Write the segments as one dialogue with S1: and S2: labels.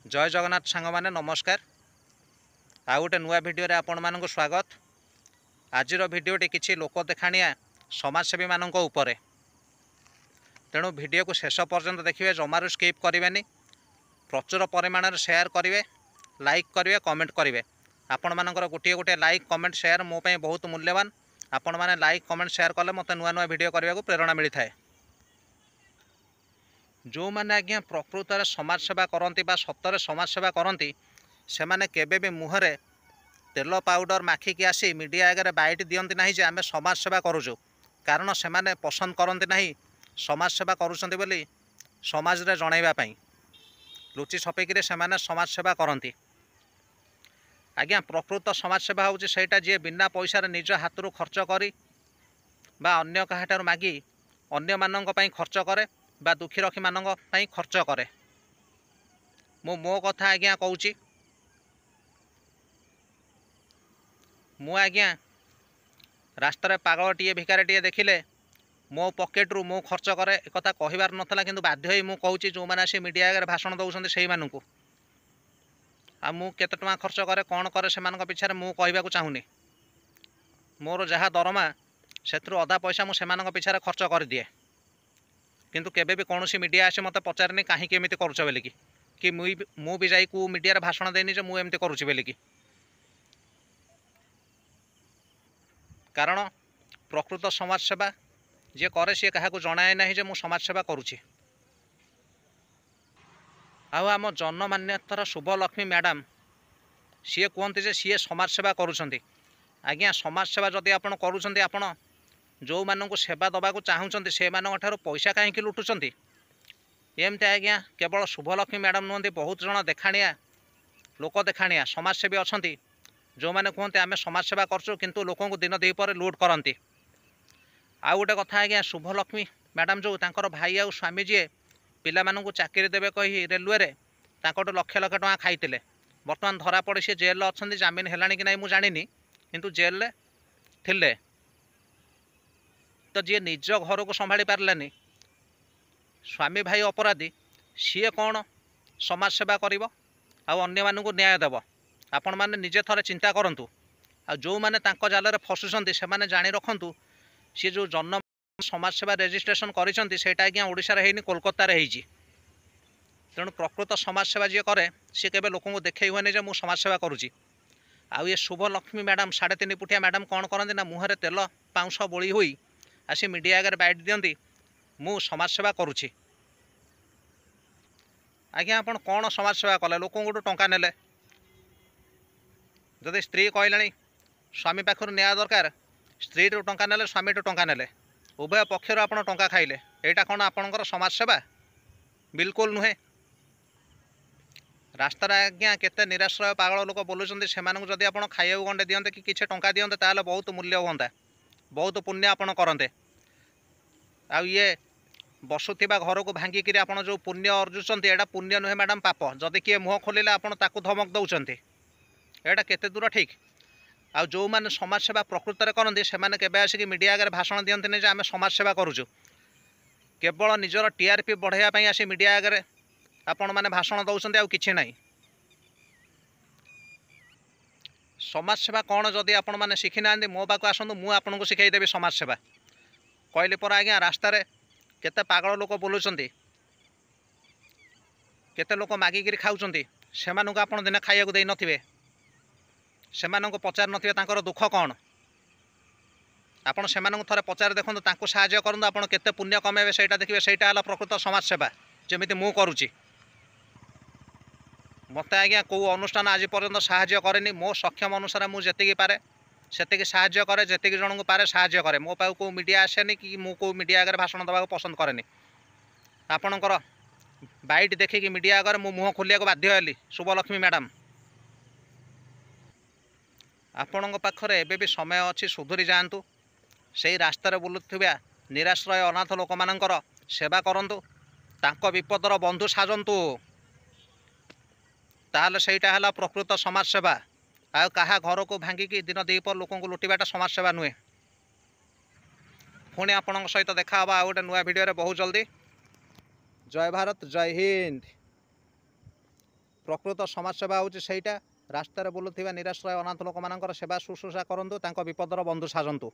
S1: जय जगन्नाथ सांग मैंने नमस्कार। आउ गोटे नुआ भिडियो आपण मानक स्वागत। आजिर भिडियोटी किसी लोक देखाणिया समाजसेवी मानक उपरे, तेणु भिडियो को शेष पर्यंत देखिए, जमारू स्किप करेंगे। प्रचुर परिमाण शेयर करेंगे, लाइक करेंगे, कमेंट करेंगे। आपण मानकर गोटे गोटे लाइक कमेंट शेयर मो पे बहुत मूल्यवान। आपण मैंने लाइक कमेंट शेयर कले मत नुआ नुआ भिडियो करने को प्रेरणा मिलता है। जो मैंने आज्ञा प्रकृत में समाज सेवा करती सतरे समाज सेवा करती से माने केबे भी मुहरे तेल पाउडर माखिकी आसी मीडिया आगे बाइट दियंती नहीं जे आमे समाज सेवा करूँ, कारण से माने पसंद करती नहीं समाज सेवा करुँच बोली समाज रे जनइबा लुचि छपेकी से माने समाज सेवा करती। आज्ञा प्रकृत समाज सेवा हूँ सेटा जी बिना पैसा निज हाथ रू खर्च करी बा अन्य कहाठार मागी अन्य मानक पई खर्च करे बा दुखी रखी मानक पई खर्च करे। मो कथा आज्ञा कहूँ, मु आज्ञा रास्तार पागल टीए भिखारी टीए देखिले मो पकेट रू मु खर्च करे एक कथा कहबार नथला, किंतु बाध्य होई मु कहूँ जो मैंने आसी मीडिया आगे भाषण दौरान से मानू आ मु केते टଙ୍କା खर्च करे कौन करे से पिछारे मु कहबाकू चाहूनी। मोर जहाँ दरमा से अधा पैसा मु सेमानक पिछारे खर्च कर दिए, किंतु केबे भी कौन मीडिया आसी मत पचारनी कहीं एमती करुच बोलिकी कि मु भी जाई को मीडिया भाषण देनी जे मु एमती करुची बोलिकी। कारण प्रकृत समाज सेवा जे करे सी क्या जनाए ना जे मु समाज सेवा करुची। आम जनमान्यतार शुभलक्ष्मी मैडम सी कहते जे सी समाज सेवा करुँच। आज्ञा समाज सेवा जदि आप करुँच, आपण जो मानू सेवा दबा को चाहूँगी से पैसा कहीं लुटुंट एमती। आज्ञा केवल शुभलक्ष्मी मैडम नुहति, बहुत जन देखाणिया लोक देखाणिया समाजसेवी अच्छा जो मैंने कहते आम समाज सेवा करचु किंतु लोक दिन दीपर लुट करती। आउ गोटे कथा आज्ञा शुभलक्ष्मी मैडम जो तांकर भाई आउ स्वामी जी पिला मानू चाकरी देवे कही रेलवे रे तांकटू लक्ष लक्ष टଙ୍କା खाइतिले, बर्तमान धरा पड़ी सी जेल अच्छा, जमीन है कि नहीं मुझे जानी, किंतु जेल थिले तो जी निज घर को संभाली पारलानी स्वामी भाई अपराधी सी कौन समाज सेवा कर अन्य मानू न्याय देव। आपण मैंने निजे थरे चिंता करूँ। आ जो मैंने जाल फसुंट से मैंने जाणी रखु सी जो जन्म समाज सेवा रेजिस्ट्रेशन करटा आज्ञा ओडिशा है कोलकाता होती। तेणु प्रकृत समाज सेवा जी कै सी के लोक देखे हुए जे मुझे समाज सेवा करुँची। आउ ये शुभलक्ष्मी मैडम 3.5 फुटिया मैडम कौन करती ना मुहर तेल पाउंश बोली हुई आसी मीडिया आगे बाइट दियंती मु समाज सेवा करुँची। आज्ञा आपण कौन समाज सेवा कले लोक टंका नेले, जदि स्त्री कहले स्वामी पाखर न्याय दरकार स्त्री टू टंका नेले स्वामी टू टंका नेले उभय पक्षर आप टंका खाइले यहाँ कौन आपणकर समाज सेवा? बिल्कुल नुहे। रास्तार आज्ञा केते निराश्रय पागल लोक बोलुंट से जदि आप खाइबा गंडे दियंते कि किसी टंका दियंते ताले बहुत मूल्य हुंता, बहुत पुण्य आपण करते। आ ये बसुवा घर को भांगिकी आप जो पुण्य अर्जुंट एटा पुण्य नुहे मैडम पाप। जदि किए मुह खोलिले आप धमक दौरान एटा केते दूर ठीक। आ जो मैंने समाज सेवा प्रकृत में करती से केबे आसिक मीडिया आगे भाषण दियंती जे आम समाज सेवा करुचु, केवल निजर टीआरपी बढ़ाई आसी मीडिया आगे आपण मैंने भाषण दौरान आउ किछि नहीं। समाज सेवा कौन जदि आपण मैंने शिखी ना मो पाक आसतु मु आपको शिखाईदेवी समाज सेवा। कहली पर आज्ञा रास्तार केते पागल लोक बोलुंट, केते लोक मागिकी खाऊँ से आप दिन खाइबा दे नथिबे, से पचार नथिबे तांकर दुख कौन। आपण से थरे पचार देखो तांको साहाय्य करंतु आपण केते पुण्य कमेबे सेटा देखिबे। सेटा हला प्रकृत समाज सेवा जेमिति मु करूची। मत आज्ञा कौ अनुष्ठान आज पर्यंत साहाय्य करेनि। मो सक्षम अनुसार मुझे पारे से साहाय्य करे, जेति जन को पारे साहाय्य करे। मो पाक को मीडिया आसेनि कि मु को मीडिया आगे भाषण देवा पसंद करेनि। आपणकर बाइट देखिकी मीडिया आगे मु मुह खोलिया बाध्य हेली। शुभलक्ष्मी मैडम आपण पाखरे एबे भी समय अच्छी, सुधुरी जातु। से रास्तार बुलुवा निराश्रय अनाथ लोक मानकर सेवा करंतु, तांको विपदर बंधु साजंतु, ताहले सेटा हला प्रकृत समाज सेवा। आ कहा घर को भांगिकी दिन दीपर लोक लुटिबाटा समाज सेवा नुहे। पुणी आपण सहित देखा आ गोटे नुआ भिडियो बहुत जल्दी। जय भारत, जय हिंद। ପ୍ରକୃତ ସମାଜସେବା ହେଉଛି ସେଇଟା। ରାସ୍ତାରେ ବୁଲୁଥିବା ନିରାଶ୍ରୟ ଅନାଥ ଲୋକମାନଙ୍କର ସେବା ଶୁଶ୍ରୂଷା କରନ୍ତୁ, ତାଙ୍କ ବିପଦର ବନ୍ଧୁ ସାଜନ୍ତୁ।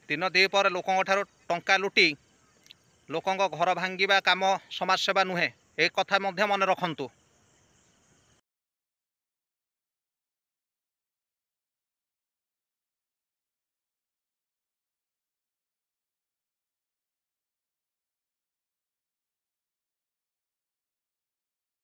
S1: ଦିନ ଦ୍ୱିପହରେ ଲୋକଙ୍କ ଠାରୁ ଟଙ୍କା ଲୁଟି ଲୋକଙ୍କ ଘର ଭାଙ୍ଗିବା କାମ ସମାଜସେବା ନୁହେଁ, ଏ କଥା ମଧ୍ୟ ମନେ ରଖନ୍ତୁ।